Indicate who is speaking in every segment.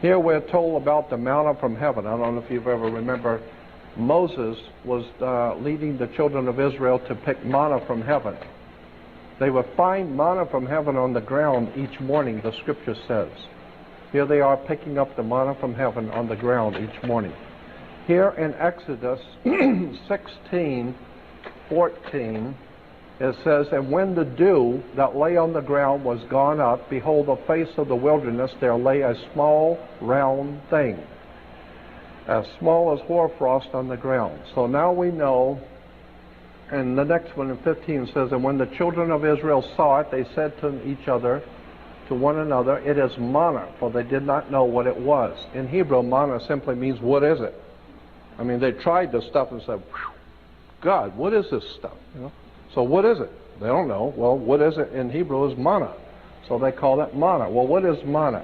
Speaker 1: Here we're told about the manna from heaven. I don't know if you've ever remember Moses was leading the children of Israel to pick manna from heaven. They would find manna from heaven on the ground each morning, the scripture says. Here they are picking up the manna from heaven on the ground each morning. Here in Exodus 16:14, it says, "And when the dew that lay on the ground was gone up, behold, the face of the wilderness, there lay a small round thing, as small as hoarfrost on the ground." So now we know. And the next one in 15 says, "And when the children of Israel saw it, they said to each other, to one another, it is manna, for they did not know what it was." In Hebrew, manna simply means, what is it? I mean, they tried this stuff and said, God, what is this stuff? You know? So what is it? They don't know. Well, what is it in Hebrew is manna. So they call it manna. Well, what is manna?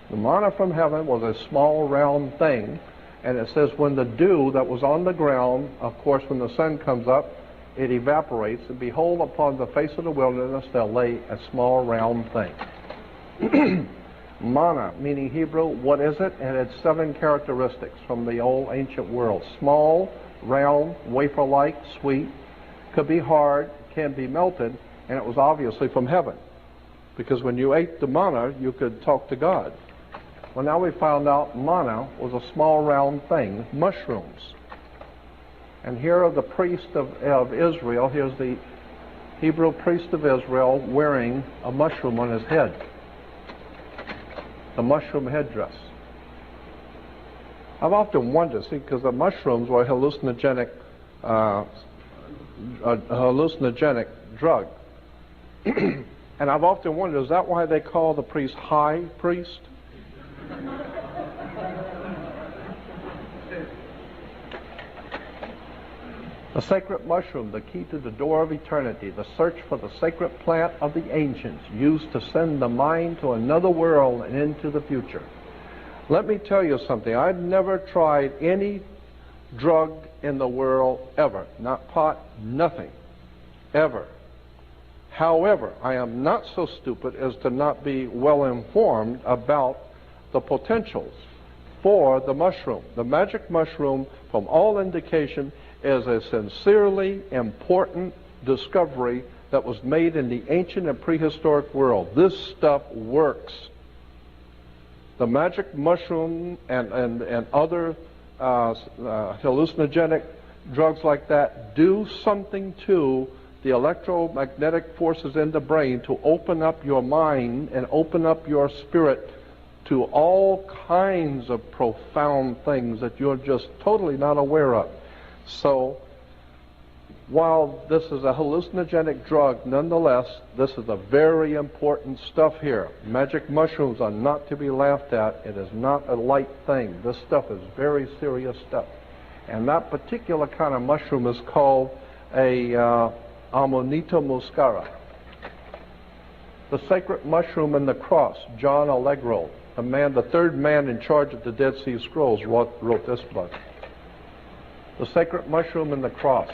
Speaker 1: The manna from heaven was a small round thing, and it says when the dew that was on the ground, of course, when the sun comes up, it evaporates, and behold, upon the face of the wilderness there lay a small round thing. Manna, meaning Hebrew, what is it? And it's 7 characteristics from the old ancient world. Small, round, wafer-like, sweet, could be hard, can be melted, and it was obviously from heaven. Because when you ate the manna, you could talk to God. Well, now we found out manna was a small round thing, mushrooms. And here are the priest of Israel. Here's the Hebrew priest of Israel wearing a mushroom on his head. The mushroom headdress. I've often wondered, see, because the mushrooms were a hallucinogenic drug. And I've often wondered, is that why they call the priest high priest? The sacred mushroom, the key to the door of eternity, the search for the sacred plant of the ancients, used to send the mind to another world and into the future. Let me tell you something. I've never tried any drug in the world ever. Not pot, nothing. Ever. However, I am not so stupid as to not be well informed about the potentials for the mushroom. The magic mushroom, from all indication, is a sincerely important discovery that was made in the ancient and prehistoric world. This stuff works. The magic mushroom and other hallucinogenic drugs like that do something to the electromagnetic forces in the brain to open up your mind and open up your spirit to all kinds of profound things that you're just totally not aware of. So, while this is a hallucinogenic drug, nonetheless, this is a very important stuff here. Magic mushrooms are not to be laughed at. It is not a light thing. This stuff is very serious stuff. And that particular kind of mushroom is called a Amanita muscara. The sacred mushroom and the cross, John Allegro, the third man in charge of the Dead Sea Scrolls, wrote this book. The sacred mushroom and the cross.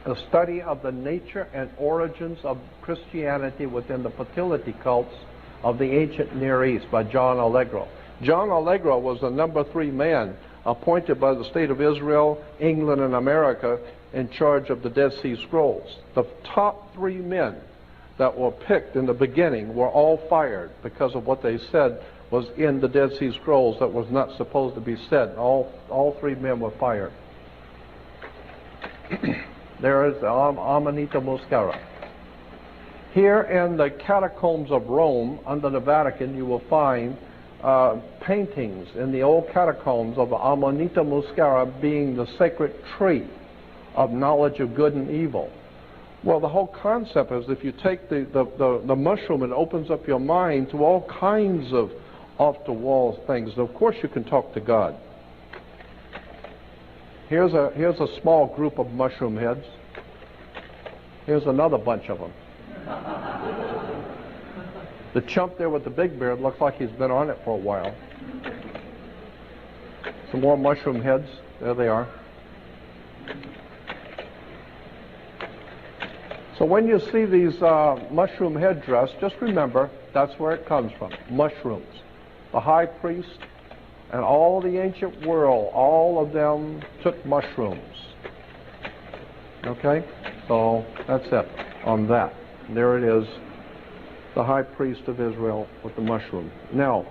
Speaker 1: A study of the nature and origins of Christianity within the fertility cults of the ancient Near East by John Allegro. John Allegro was the number 3 man appointed by the state of Israel, England, and America in charge of the Dead Sea Scrolls. The top 3 men that were picked in the beginning were all fired because of what they said was in the Dead Sea Scrolls that was not supposed to be said. All 3 men were fired. There is Amanita muscara. Here in the catacombs of Rome, under the Vatican, you will find paintings in the old catacombs of Amanita muscara being the sacred tree of knowledge of good and evil. Well, the whole concept is if you take the mushroom, it opens up your mind to all kinds of off-the-wall things. Of course, you can talk to God. Here's a small group of mushroom heads. Here's another bunch of them. The chump there with the big beard looks like he's been on it for a while. Some more mushroom heads. There they are. So when you see these mushroom headdress, just remember that's where it comes from, mushrooms. the high priest, and all the ancient world, all of them took mushrooms. Okay? So that's it on that. There it is, the high priest of Israel with the mushroom. Now,